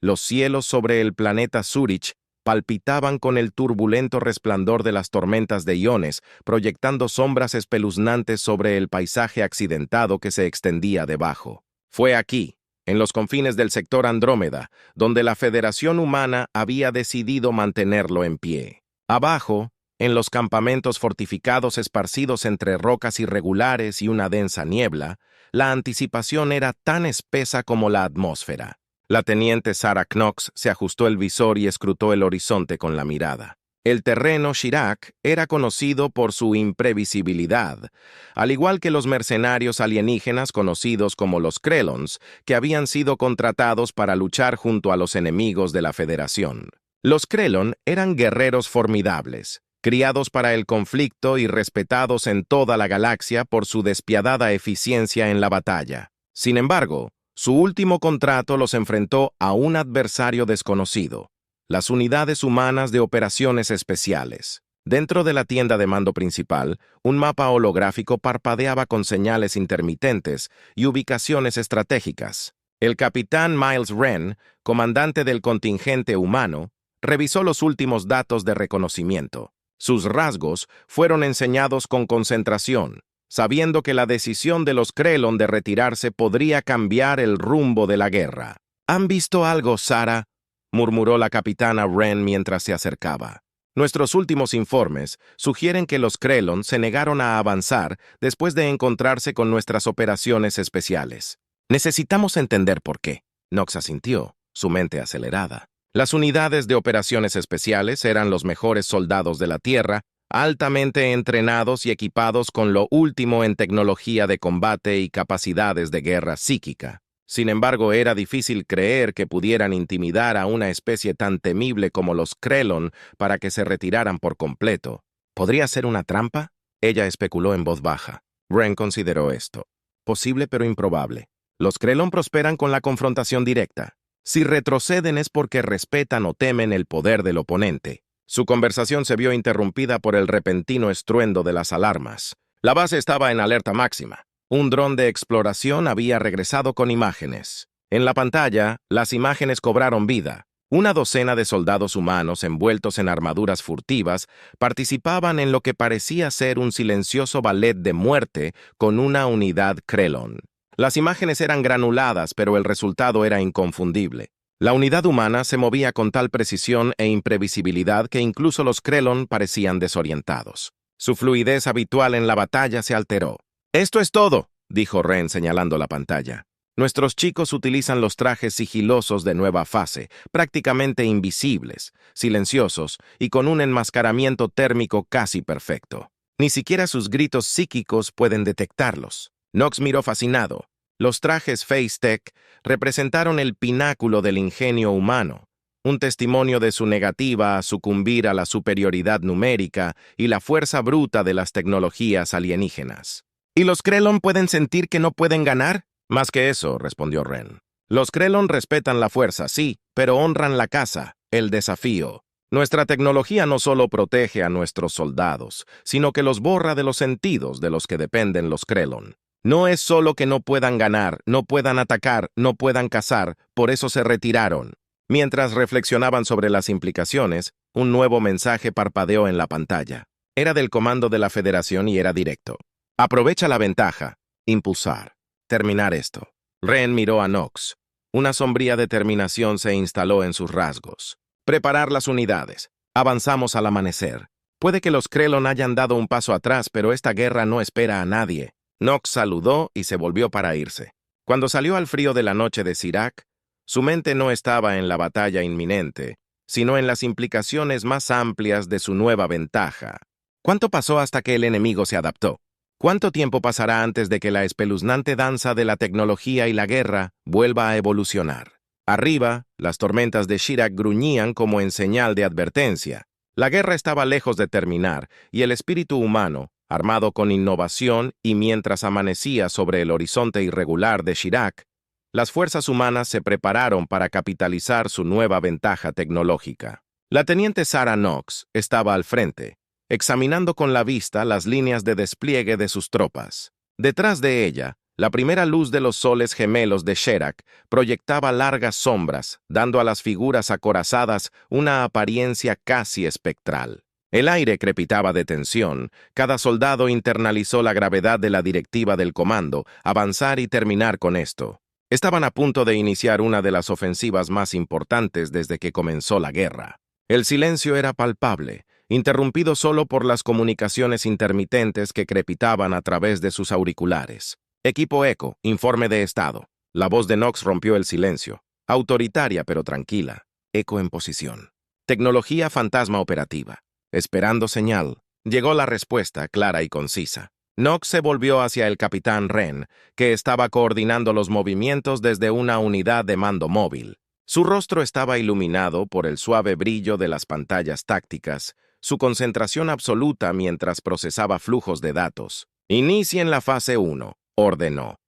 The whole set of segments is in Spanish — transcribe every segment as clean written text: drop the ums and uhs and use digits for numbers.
Los cielos sobre el planeta Zurich palpitaban con el turbulento resplandor de las tormentas de iones, proyectando sombras espeluznantes sobre el paisaje accidentado que se extendía debajo. Fue aquí, en los confines del sector Andrómeda, donde la Federación Humana había decidido mantenerlo en pie. Abajo, en los campamentos fortificados esparcidos entre rocas irregulares y una densa niebla, la anticipación era tan espesa como la atmósfera. La teniente Sarah Knox se ajustó el visor y escrutó el horizonte con la mirada. El terreno Shirak era conocido por su imprevisibilidad, al igual que los mercenarios alienígenas conocidos como los Krellons, que habían sido contratados para luchar junto a los enemigos de la Federación. Los Krellon eran guerreros formidables, criados para el conflicto y respetados en toda la galaxia por su despiadada eficiencia en la batalla. Sin embargo, su último contrato los enfrentó a un adversario desconocido, las unidades humanas de operaciones especiales. Dentro de la tienda de mando principal, un mapa holográfico parpadeaba con señales intermitentes y ubicaciones estratégicas. El capitán Miles Wren, comandante del contingente humano, revisó los últimos datos de reconocimiento. Sus rasgos fueron enseñados con concentración, sabiendo que la decisión de los Krellon de retirarse podría cambiar el rumbo de la guerra. ¿Han visto algo, Sarah?, murmuró la capitana Wren mientras se acercaba. Nuestros últimos informes sugieren que los Krellon se negaron a avanzar después de encontrarse con nuestras operaciones especiales. Necesitamos entender por qué. Knox asintió, su mente acelerada. Las unidades de operaciones especiales eran los mejores soldados de la Tierra, altamente entrenados y equipados con lo último en tecnología de combate y capacidades de guerra psíquica. Sin embargo, era difícil creer que pudieran intimidar a una especie tan temible como los Krellon para que se retiraran por completo. ¿Podría ser una trampa? Ella especuló en voz baja. Wren consideró esto. Posible pero improbable. Los Krellon prosperan con la confrontación directa. Si retroceden es porque respetan o temen el poder del oponente. Su conversación se vio interrumpida por el repentino estruendo de las alarmas. La base estaba en alerta máxima. Un dron de exploración había regresado con imágenes. En la pantalla, las imágenes cobraron vida. Una docena de soldados humanos envueltos en armaduras furtivas participaban en lo que parecía ser un silencioso ballet de muerte con una unidad Krellon. Las imágenes eran granuladas, pero el resultado era inconfundible. La unidad humana se movía con tal precisión e imprevisibilidad que incluso los Krellon parecían desorientados. Su fluidez habitual en la batalla se alteró. «Esto es todo», dijo Wren señalando la pantalla. «Nuestros chicos utilizan los trajes sigilosos de nueva fase, prácticamente invisibles, silenciosos y con un enmascaramiento térmico casi perfecto. Ni siquiera sus gritos psíquicos pueden detectarlos». Knox miró fascinado. Los trajes FaceTech representaron el pináculo del ingenio humano, un testimonio de su negativa a sucumbir a la superioridad numérica y la fuerza bruta de las tecnologías alienígenas. ¿Y los Krellon pueden sentir que no pueden ganar? Más que eso, respondió Wren. Los Krellon respetan la fuerza, sí, pero honran la caza, el desafío. Nuestra tecnología no solo protege a nuestros soldados, sino que los borra de los sentidos de los que dependen los Krellon. No es solo que no puedan ganar, no puedan atacar, no puedan cazar, por eso se retiraron. Mientras reflexionaban sobre las implicaciones, un nuevo mensaje parpadeó en la pantalla. Era del comando de la Federación y era directo. Aprovecha la ventaja. Impulsar. Terminar esto. Wren miró a Knox. Una sombría determinación se instaló en sus rasgos. Preparar las unidades. Avanzamos al amanecer. Puede que los Krellon hayan dado un paso atrás, pero esta guerra no espera a nadie. Knox saludó y se volvió para irse. Cuando salió al frío de la noche de Sirak, su mente no estaba en la batalla inminente, sino en las implicaciones más amplias de su nueva ventaja. ¿Cuánto pasó hasta que el enemigo se adaptó? ¿Cuánto tiempo pasará antes de que la espeluznante danza de la tecnología y la guerra vuelva a evolucionar? Arriba, las tormentas de Shirak gruñían como en señal de advertencia. La guerra estaba lejos de terminar, y el espíritu humano, armado con innovación y mientras amanecía sobre el horizonte irregular de Shirak, las fuerzas humanas se prepararon para capitalizar su nueva ventaja tecnológica. La teniente Sarah Knox estaba al frente, examinando con la vista las líneas de despliegue de sus tropas. Detrás de ella, La primera luz de los soles gemelos de Sherak proyectaba largas sombras, dando a las figuras acorazadas una apariencia casi espectral. El aire crepitaba de tensión, cada soldado internalizó la gravedad de la directiva del comando, avanzar y terminar con esto. Estaban a punto de iniciar una de las ofensivas más importantes desde que comenzó la guerra. El silencio era palpable, interrumpido solo por las comunicaciones intermitentes que crepitaban a través de sus auriculares. Equipo Eco, informe de estado. La voz de Knox rompió el silencio. Autoritaria pero tranquila. Eco en posición. Tecnología fantasma operativa. Esperando señal. Llegó la respuesta, clara y concisa. Knox se volvió hacia el capitán Wren, que estaba coordinando los movimientos desde una unidad de mando móvil. Su rostro estaba iluminado por el suave brillo de las pantallas tácticas, su concentración absoluta mientras procesaba flujos de datos. Inicien la fase 1, ordenó.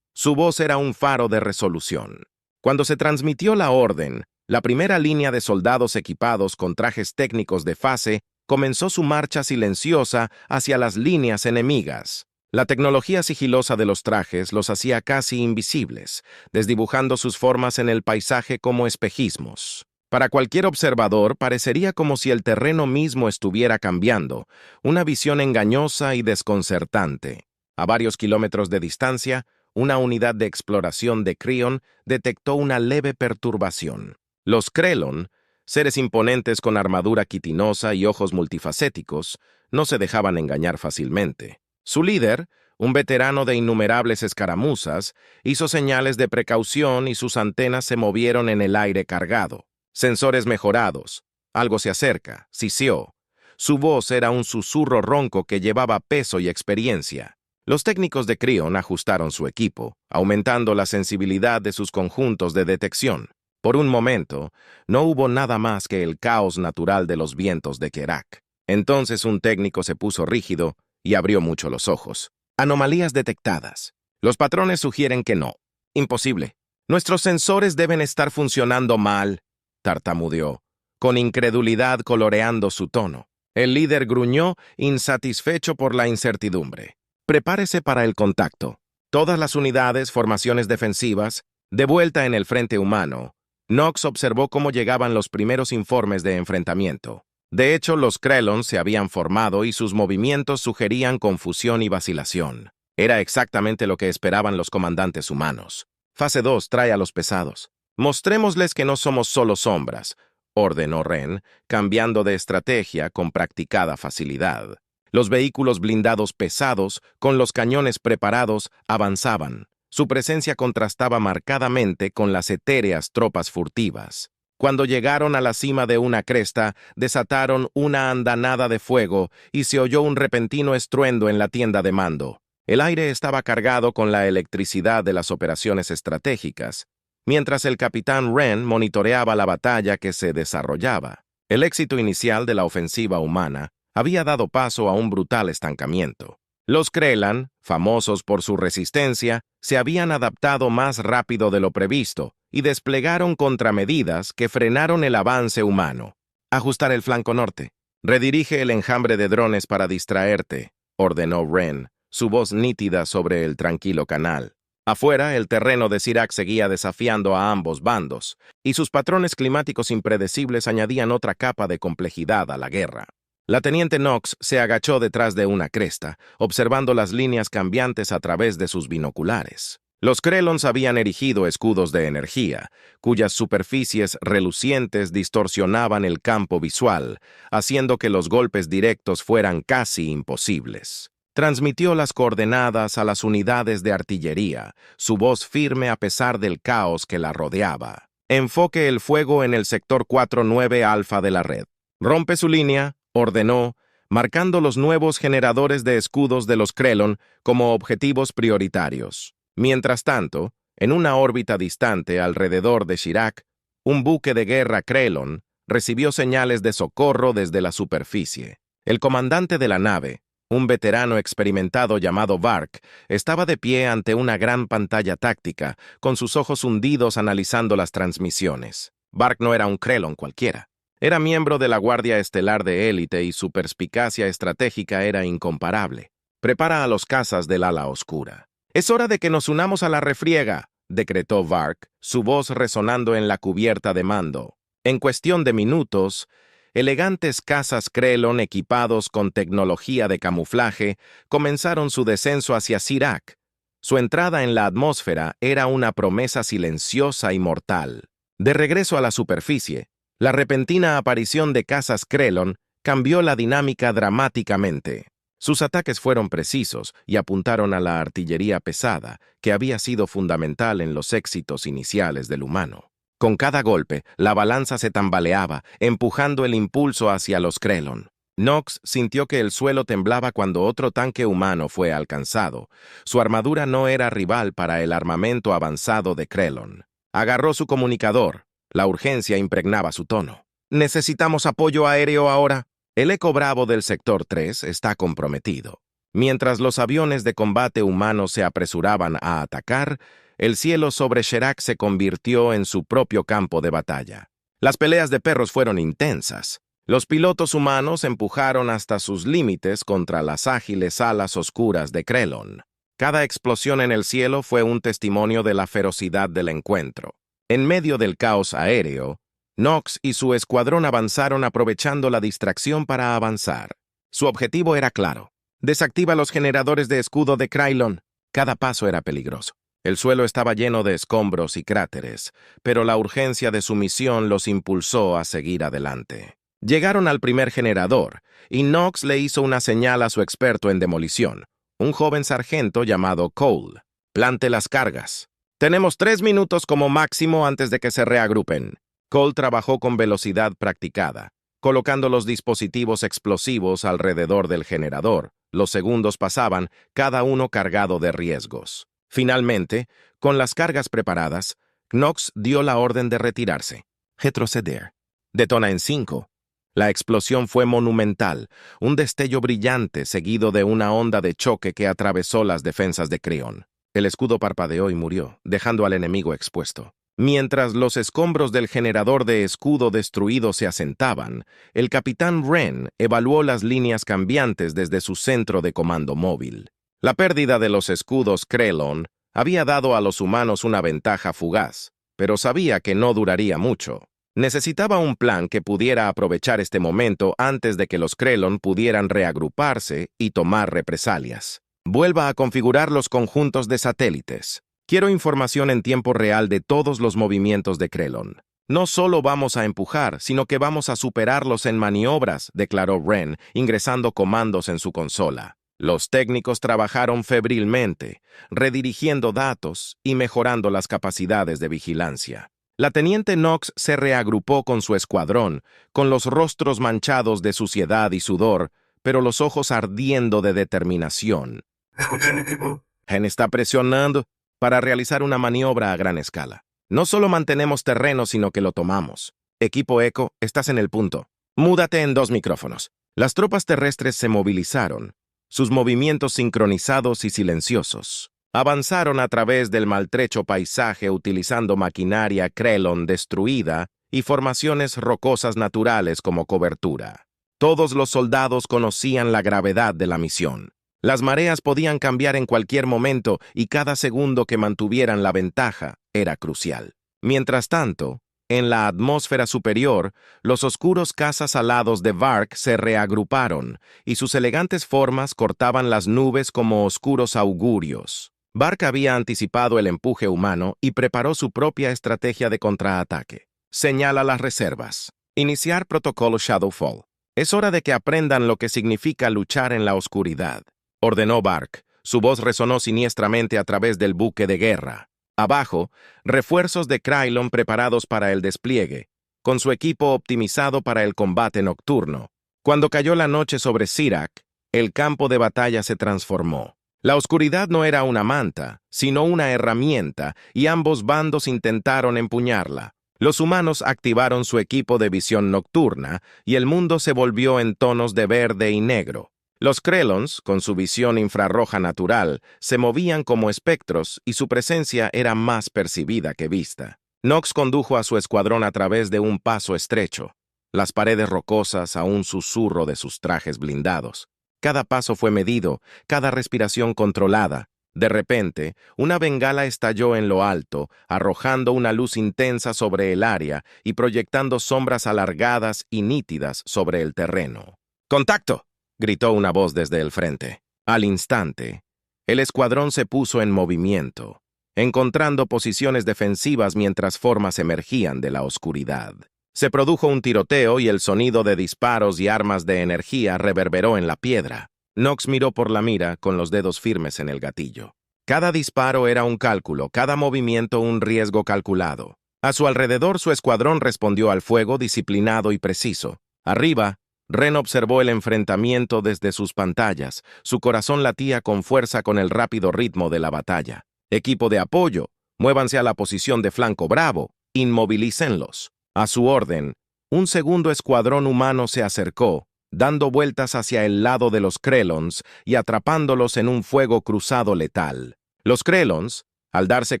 Su voz era un faro de resolución. Cuando se transmitió la orden, la primera línea de soldados equipados con trajes técnicos de fase comenzó su marcha silenciosa hacia las líneas enemigas. La tecnología sigilosa de los trajes los hacía casi invisibles, desdibujando sus formas en el paisaje como espejismos. Para cualquier observador parecería como si el terreno mismo estuviera cambiando, una visión engañosa y desconcertante. A varios kilómetros de distancia, una unidad de exploración de Kreon detectó una leve perturbación. Los Krellon, seres imponentes con armadura quitinosa y ojos multifacéticos, no se dejaban engañar fácilmente. Su líder, un veterano de innumerables escaramuzas, hizo señales de precaución y sus antenas se movieron en el aire cargado. Sensores mejorados. Algo se acerca, siseó. Su voz era un susurro ronco que llevaba peso y experiencia. Los técnicos de Kreon ajustaron su equipo, aumentando la sensibilidad de sus conjuntos de detección. Por un momento, no hubo nada más que el caos natural de los vientos de Kerak. Entonces un técnico se puso rígido y abrió mucho los ojos. Anomalías detectadas. Los patrones sugieren que no. Imposible. Nuestros sensores deben estar funcionando mal, tartamudeó, con incredulidad coloreando su tono. El líder gruñó, insatisfecho por la incertidumbre. Prepárese para el contacto. Todas las unidades, formaciones defensivas, de vuelta en el frente humano. Knox observó cómo llegaban los primeros informes de enfrentamiento. De hecho, los Krellon se habían formado y sus movimientos sugerían confusión y vacilación. Era exactamente lo que esperaban los comandantes humanos. Fase 2 trae a los pesados. Mostrémosles que no somos solo sombras, ordenó Wren, cambiando de estrategia con practicada facilidad. Los vehículos blindados pesados, con los cañones preparados, avanzaban. Su presencia contrastaba marcadamente con las etéreas tropas furtivas. Cuando llegaron a la cima de una cresta, desataron una andanada de fuego y se oyó un repentino estruendo en la tienda de mando. El aire estaba cargado con la electricidad de las operaciones estratégicas, mientras el capitán Wren monitoreaba la batalla que se desarrollaba. El éxito inicial de la ofensiva humana había dado paso a un brutal estancamiento. Los Krellan, famosos por su resistencia, se habían adaptado más rápido de lo previsto y desplegaron contramedidas que frenaron el avance humano. Ajustar el flanco norte. Redirige el enjambre de drones para distraerte, ordenó Wren, su voz nítida sobre el tranquilo canal. Afuera, el terreno de Sirak seguía desafiando a ambos bandos, y sus patrones climáticos impredecibles añadían otra capa de complejidad a la guerra. La teniente Knox se agachó detrás de una cresta, observando las líneas cambiantes a través de sus binoculares. Los Krellons habían erigido escudos de energía, cuyas superficies relucientes distorsionaban el campo visual, haciendo que los golpes directos fueran casi imposibles. Transmitió las coordenadas a las unidades de artillería, su voz firme a pesar del caos que la rodeaba. Enfoque el fuego en el sector 4-9 alfa de la red. Rompe su línea, ordenó, marcando los nuevos generadores de escudos de los Krellon como objetivos prioritarios. Mientras tanto, en una órbita distante alrededor de Sirak, un buque de guerra Krellon recibió señales de socorro desde la superficie. El comandante de la nave, un veterano experimentado llamado Vark, estaba de pie ante una gran pantalla táctica, con sus ojos hundidos analizando las transmisiones. Vark no era un Krellon cualquiera. Era miembro de la Guardia Estelar de élite y su perspicacia estratégica era incomparable. Prepara a los cazas del ala oscura. «Es hora de que nos unamos a la refriega», decretó Vark, su voz resonando en la cubierta de mando. En cuestión de minutos, elegantes cazas Krellon equipados con tecnología de camuflaje comenzaron su descenso hacia Sirak. Su entrada en la atmósfera era una promesa silenciosa y mortal. De regreso a la superficie, la repentina aparición de cazas Krellon cambió la dinámica dramáticamente. Sus ataques fueron precisos y apuntaron a la artillería pesada, que había sido fundamental en los éxitos iniciales del humano. Con cada golpe, la balanza se tambaleaba, empujando el impulso hacia los Krellon. Nox sintió que el suelo temblaba cuando otro tanque humano fue alcanzado. Su armadura no era rival para el armamento avanzado de Krellon. Agarró su comunicador. La urgencia impregnaba su tono. «¿Necesitamos apoyo aéreo ahora?» El eco bravo del sector 3 está comprometido. Mientras los aviones de combate humanos se apresuraban a atacar, el cielo sobre Sherak se convirtió en su propio campo de batalla. Las peleas de perros fueron intensas. Los pilotos humanos empujaron hasta sus límites contra las ágiles alas oscuras de Krellon. Cada explosión en el cielo fue un testimonio de la ferocidad del encuentro. En medio del caos aéreo, Nox y su escuadrón avanzaron aprovechando la distracción para avanzar. Su objetivo era claro. «Desactiva los generadores de escudo de Krellon». Cada paso era peligroso. El suelo estaba lleno de escombros y cráteres, pero la urgencia de su misión los impulsó a seguir adelante. Llegaron al primer generador, y Nox le hizo una señal a su experto en demolición, un joven sargento llamado Cole. «Plante las cargas. Tenemos 3 minutos como máximo antes de que se reagrupen». Cole trabajó con velocidad practicada, colocando los dispositivos explosivos alrededor del generador. Los segundos pasaban, cada uno cargado de riesgos. Finalmente, con las cargas preparadas, Nox dio la orden de retirarse. Retroceder. Detona en 5. La explosión fue monumental, un destello brillante seguido de una onda de choque que atravesó las defensas de Krellon. El escudo parpadeó y murió, dejando al enemigo expuesto. Mientras los escombros del generador de escudo destruido se asentaban, el capitán Wren evaluó las líneas cambiantes desde su centro de comando móvil. La pérdida de los escudos Krellon había dado a los humanos una ventaja fugaz, pero sabía que no duraría mucho. Necesitaba un plan que pudiera aprovechar este momento antes de que los Krellon pudieran reagruparse y tomar represalias. Vuelva a configurar los conjuntos de satélites. Quiero información en tiempo real de todos los movimientos de Krellon. No solo vamos a empujar, sino que vamos a superarlos en maniobras, declaró Wren, ingresando comandos en su consola. Los técnicos trabajaron febrilmente, redirigiendo datos y mejorando las capacidades de vigilancia. La teniente Nox se reagrupó con su escuadrón, con los rostros manchados de suciedad y sudor, pero los ojos ardiendo de determinación. ¿Escuchan, equipo? Gen está presionando para realizar una maniobra a gran escala. No solo mantenemos terreno, sino que lo tomamos. Equipo Eco, estás en el punto. Múdate en 2 micrófonos. Las tropas terrestres se movilizaron, sus movimientos sincronizados y silenciosos. Avanzaron a través del maltrecho paisaje utilizando maquinaria Krellon destruida y formaciones rocosas naturales como cobertura. Todos los soldados conocían la gravedad de la misión. Las mareas podían cambiar en cualquier momento y cada segundo que mantuvieran la ventaja era crucial. Mientras tanto, en la atmósfera superior, los oscuros cazas alados de Vark se reagruparon y sus elegantes formas cortaban las nubes como oscuros augurios. Vark había anticipado el empuje humano y preparó su propia estrategia de contraataque. Señala las reservas. Iniciar protocolo Shadowfall. Es hora de que aprendan lo que significa luchar en la oscuridad, ordenó Vark. Su voz resonó siniestramente a través del buque de guerra. Abajo, refuerzos de Krellon preparados para el despliegue, con su equipo optimizado para el combate nocturno. Cuando cayó la noche sobre Sirak, el campo de batalla se transformó. La oscuridad no era una manta, sino una herramienta, y ambos bandos intentaron empuñarla. Los humanos activaron su equipo de visión nocturna, y el mundo se volvió en tonos de verde y negro. Los Krellons, con su visión infrarroja natural, se movían como espectros y su presencia era más percibida que vista. Nox condujo a su escuadrón a través de un paso estrecho, las paredes rocosas a un susurro de sus trajes blindados. Cada paso fue medido, cada respiración controlada. De repente, una bengala estalló en lo alto, arrojando una luz intensa sobre el área y proyectando sombras alargadas y nítidas sobre el terreno. ¡Contacto!, gritó una voz desde el frente. Al instante, el escuadrón se puso en movimiento, encontrando posiciones defensivas mientras formas emergían de la oscuridad. Se produjo un tiroteo y el sonido de disparos y armas de energía reverberó en la piedra. Knox miró por la mira con los dedos firmes en el gatillo. Cada disparo era un cálculo, cada movimiento un riesgo calculado. A su alrededor su escuadrón respondió al fuego disciplinado y preciso. Arriba, Ren observó el enfrentamiento desde sus pantallas. Su corazón latía con fuerza con el rápido ritmo de la batalla. Equipo de apoyo, muévanse a la posición de flanco bravo, inmovilícenlos. A su orden, un segundo escuadrón humano se acercó, dando vueltas hacia el lado de los Krellons y atrapándolos en un fuego cruzado letal. Los Krellons, al darse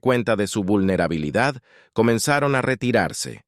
cuenta de su vulnerabilidad, comenzaron a retirarse,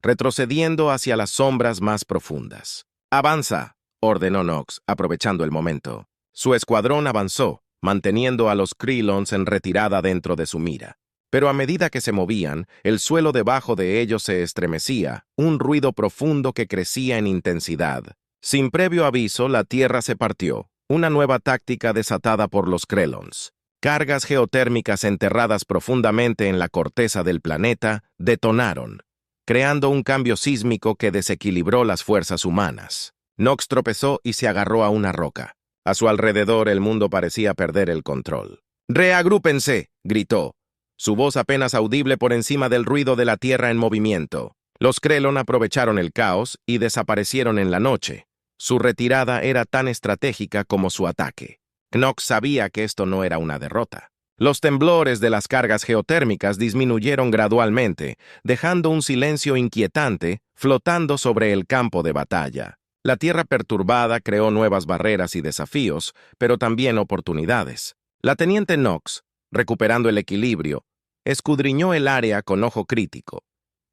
retrocediendo hacia las sombras más profundas. «Avanza», ordenó Knox, aprovechando el momento. Su escuadrón avanzó, manteniendo a los Krellons en retirada dentro de su mira. Pero a medida que se movían, el suelo debajo de ellos se estremecía, un ruido profundo que crecía en intensidad. Sin previo aviso, la tierra se partió, una nueva táctica desatada por los Krellons. Cargas geotérmicas enterradas profundamente en la corteza del planeta detonaron, creando un cambio sísmico que desequilibró las fuerzas humanas. Knox tropezó y se agarró a una roca. A su alrededor el mundo parecía perder el control. «¡Reagrúpense!», gritó, su voz apenas audible por encima del ruido de la tierra en movimiento. Los Krellon aprovecharon el caos y desaparecieron en la noche. Su retirada era tan estratégica como su ataque. Knox sabía que esto no era una derrota. Los temblores de las cargas geotérmicas disminuyeron gradualmente, dejando un silencio inquietante flotando sobre el campo de batalla. La tierra perturbada creó nuevas barreras y desafíos, pero también oportunidades. La teniente Knox, recuperando el equilibrio, escudriñó el área con ojo crítico,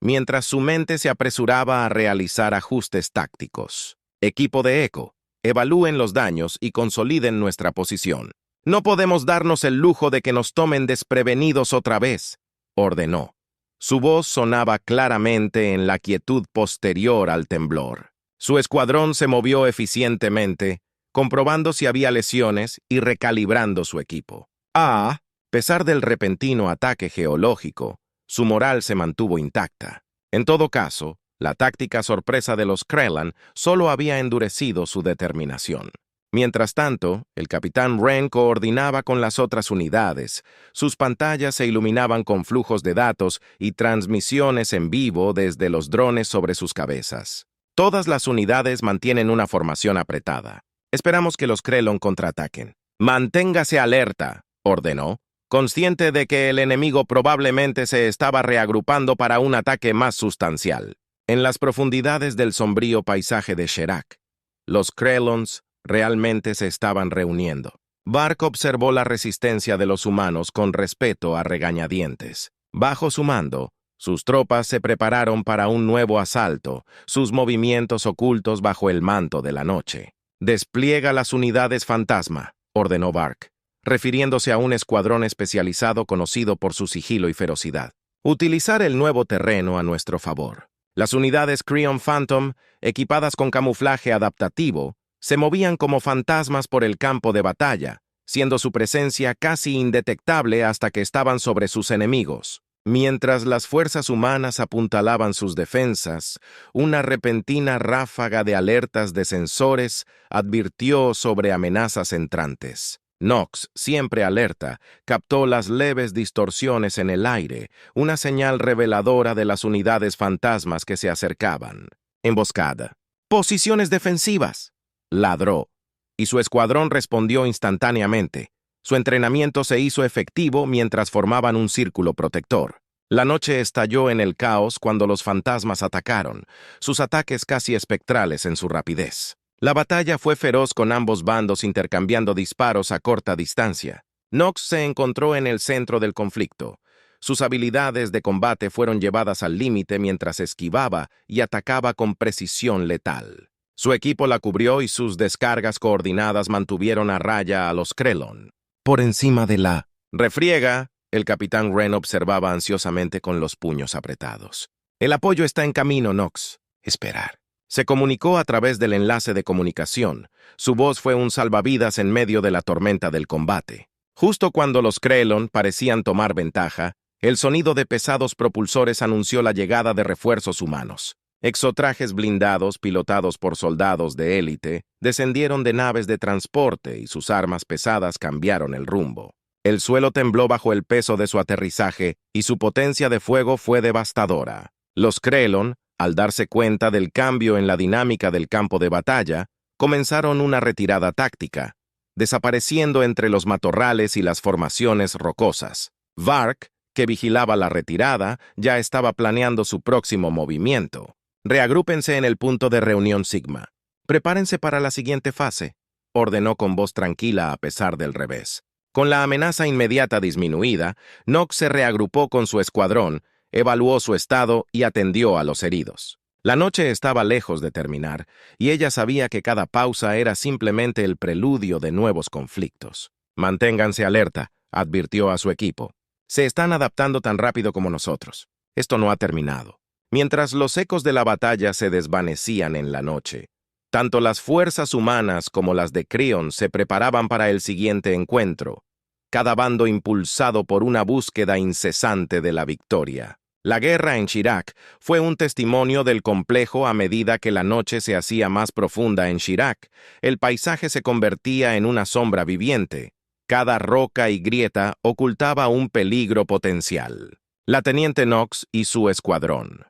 mientras su mente se apresuraba a realizar ajustes tácticos. Equipo de Echo, evalúen los daños y consoliden nuestra posición. No podemos darnos el lujo de que nos tomen desprevenidos otra vez, ordenó. Su voz sonaba claramente en la quietud posterior al temblor. Su escuadrón se movió eficientemente, comprobando si había lesiones y recalibrando su equipo. A pesar del repentino ataque geológico, su moral se mantuvo intacta. En todo caso, la táctica sorpresa de los Krellon solo había endurecido su determinación. Mientras tanto, el capitán Ren coordinaba con las otras unidades. Sus pantallas se iluminaban con flujos de datos y transmisiones en vivo desde los drones sobre sus cabezas. Todas las unidades mantienen una formación apretada. Esperamos que los Krellon contraataquen. «Manténgase alerta», ordenó, consciente de que el enemigo probablemente se estaba reagrupando para un ataque más sustancial. En las profundidades del sombrío paisaje de Sherak, los Krellons realmente se estaban reuniendo. Bark observó la resistencia de los humanos con respeto a regañadientes. Bajo su mando, sus tropas se prepararon para un nuevo asalto, sus movimientos ocultos bajo el manto de la noche. «Despliega las unidades fantasma», ordenó Bark, refiriéndose a un escuadrón especializado conocido por su sigilo y ferocidad. «Utilizar el nuevo terreno a nuestro favor». Las unidades Kreon Phantom, equipadas con camuflaje adaptativo, se movían como fantasmas por el campo de batalla, siendo su presencia casi indetectable hasta que estaban sobre sus enemigos. Mientras las fuerzas humanas apuntalaban sus defensas, una repentina ráfaga de alertas de sensores advirtió sobre amenazas entrantes. Knox, siempre alerta, captó las leves distorsiones en el aire, una señal reveladora de las unidades fantasmas que se acercaban. Emboscada. «¡Posiciones defensivas!», ladró, y su escuadrón respondió instantáneamente. Su entrenamiento se hizo efectivo mientras formaban un círculo protector. La noche estalló en el caos cuando los fantasmas atacaron, sus ataques casi espectrales en su rapidez. La batalla fue feroz con ambos bandos intercambiando disparos a corta distancia. Knox se encontró en el centro del conflicto. Sus habilidades de combate fueron llevadas al límite mientras esquivaba y atacaba con precisión letal. Su equipo la cubrió y sus descargas coordinadas mantuvieron a raya a los Krellon. Por encima de la Refriega, el capitán Wren observaba ansiosamente con los puños apretados. El apoyo está en camino, Knox. Esperar. Se comunicó a través del enlace de comunicación. Su voz fue un salvavidas en medio de la tormenta del combate. Justo cuando los Krellon parecían tomar ventaja, el sonido de pesados propulsores anunció la llegada de refuerzos humanos. Exotrajes blindados, pilotados por soldados de élite, descendieron de naves de transporte y sus armas pesadas cambiaron el rumbo. El suelo tembló bajo el peso de su aterrizaje y su potencia de fuego fue devastadora. Los Krellon, al darse cuenta del cambio en la dinámica del campo de batalla, comenzaron una retirada táctica, desapareciendo entre los matorrales y las formaciones rocosas. Vark, que vigilaba la retirada, ya estaba planeando su próximo movimiento. Reagrúpense en el punto de reunión Sigma. Prepárense para la siguiente fase, ordenó con voz tranquila a pesar del revés. Con la amenaza inmediata disminuida, Knox se reagrupó con su escuadrón, evaluó su estado y atendió a los heridos. La noche estaba lejos de terminar, y ella sabía que cada pausa era simplemente el preludio de nuevos conflictos. Manténganse alerta, advirtió a su equipo. Se están adaptando tan rápido como nosotros. Esto no ha terminado. Mientras los ecos de la batalla se desvanecían en la noche, tanto las fuerzas humanas como las de Creon se preparaban para el siguiente encuentro, cada bando impulsado por una búsqueda incesante de la victoria. La guerra en Chirac fue un testimonio del complejo a medida que la noche se hacía más profunda en Chirac. El paisaje se convertía en una sombra viviente. Cada roca y grieta ocultaba un peligro potencial. La teniente Knox y su escuadrón.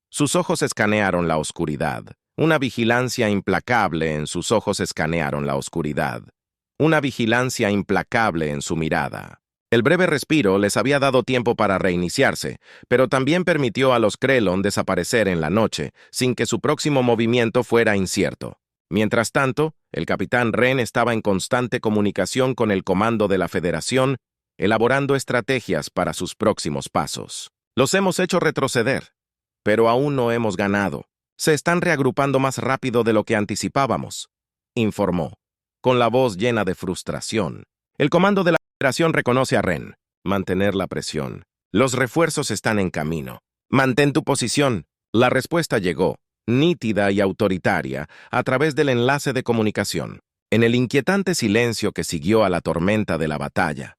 Sus ojos escanearon la oscuridad. Una vigilancia implacable en sus ojos escanearon la oscuridad. Una vigilancia implacable en su mirada. El breve respiro les había dado tiempo para reiniciarse, pero también permitió a los Krellon desaparecer en la noche, sin que su próximo movimiento fuera incierto. Mientras tanto, el capitán Wren estaba en constante comunicación con el comando de la Federación, elaborando estrategias para sus próximos pasos. Los hemos hecho retroceder, pero aún no hemos ganado. Se están reagrupando más rápido de lo que anticipábamos, informó, con la voz llena de frustración. El comando de la Federación reconoce a Wren. Mantener la presión. Los refuerzos están en camino. Mantén tu posición. La respuesta llegó, nítida y autoritaria, a través del enlace de comunicación. En el inquietante silencio que siguió a la tormenta de la batalla,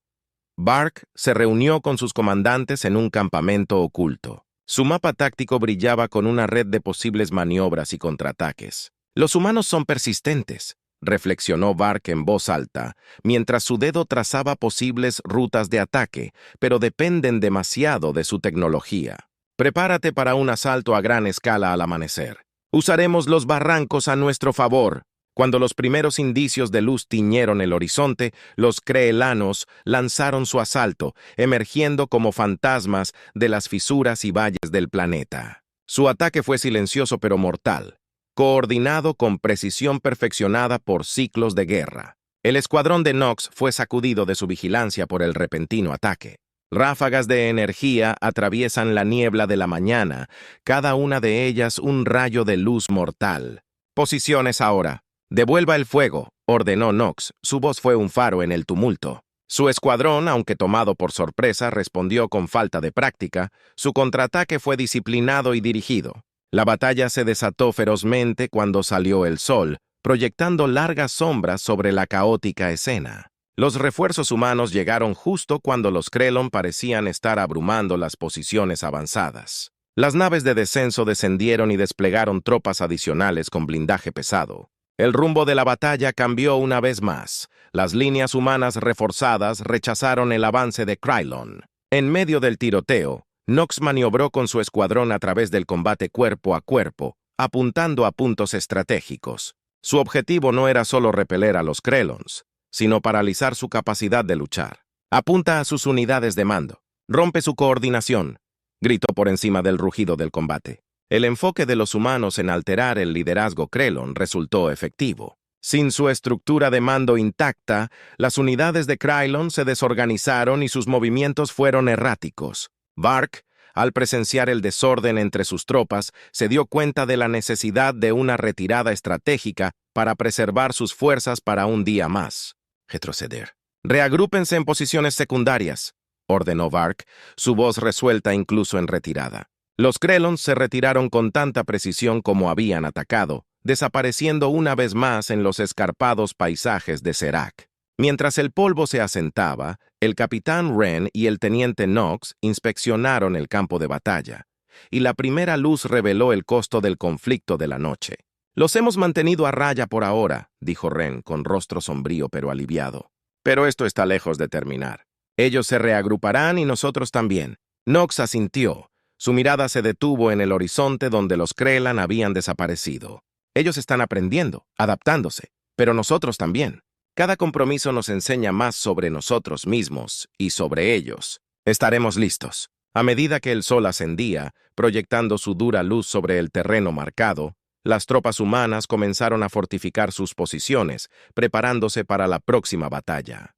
Vark se reunió con sus comandantes en un campamento oculto. Su mapa táctico brillaba con una red de posibles maniobras y contraataques. Los humanos son persistentes, reflexionó Vark en voz alta, mientras su dedo trazaba posibles rutas de ataque, pero dependen demasiado de su tecnología. Prepárate para un asalto a gran escala al amanecer. Usaremos los barrancos a nuestro favor. Cuando los primeros indicios de luz tiñeron el horizonte, los creelanos lanzaron su asalto, emergiendo como fantasmas de las fisuras y valles del planeta. Su ataque fue silencioso pero mortal, coordinado con precisión perfeccionada por ciclos de guerra. El escuadrón de Knox fue sacudido de su vigilancia por el repentino ataque. Ráfagas de energía atraviesan la niebla de la mañana, cada una de ellas un rayo de luz mortal. Posiciones ahora. Devuelva el fuego, ordenó Knox. Su voz fue un faro en el tumulto. Su escuadrón, aunque tomado por sorpresa, respondió con falta de práctica. Su contraataque fue disciplinado y dirigido. La batalla se desató ferozmente cuando salió el sol, proyectando largas sombras sobre la caótica escena. Los refuerzos humanos llegaron justo cuando los Krellon parecían estar abrumando las posiciones avanzadas. Las naves de descenso descendieron y desplegaron tropas adicionales con blindaje pesado. El rumbo de la batalla cambió una vez más. Las líneas humanas reforzadas rechazaron el avance de Krellon. En medio del tiroteo, Knox maniobró con su escuadrón a través del combate cuerpo a cuerpo, apuntando a puntos estratégicos. Su objetivo no era solo repeler a los Krellons, sino paralizar su capacidad de luchar. Apunta a sus unidades de mando. Rompe su coordinación, gritó por encima del rugido del combate. El enfoque de los humanos en alterar el liderazgo Krellon resultó efectivo. Sin su estructura de mando intacta, las unidades de Krellon se desorganizaron y sus movimientos fueron erráticos. Vark, al presenciar el desorden entre sus tropas, se dio cuenta de la necesidad de una retirada estratégica para preservar sus fuerzas para un día más. Retroceder. «Reagrúpense en posiciones secundarias», ordenó Vark, su voz resuelta incluso en retirada. Los Krellons se retiraron con tanta precisión como habían atacado, desapareciendo una vez más en los escarpados paisajes de Serac. Mientras el polvo se asentaba, el capitán Wren y el teniente Knox inspeccionaron el campo de batalla, y la primera luz reveló el costo del conflicto de la noche. «Los hemos mantenido a raya por ahora», dijo Wren con rostro sombrío pero aliviado. «Pero esto está lejos de terminar. Ellos se reagruparán y nosotros también». Knox asintió. Su mirada se detuvo en el horizonte donde los Krellan habían desaparecido. «Ellos están aprendiendo, adaptándose, pero nosotros también. Cada compromiso nos enseña más sobre nosotros mismos y sobre ellos. Estaremos listos». A medida que el sol ascendía, proyectando su dura luz sobre el terreno marcado, las tropas humanas comenzaron a fortificar sus posiciones, preparándose para la próxima batalla.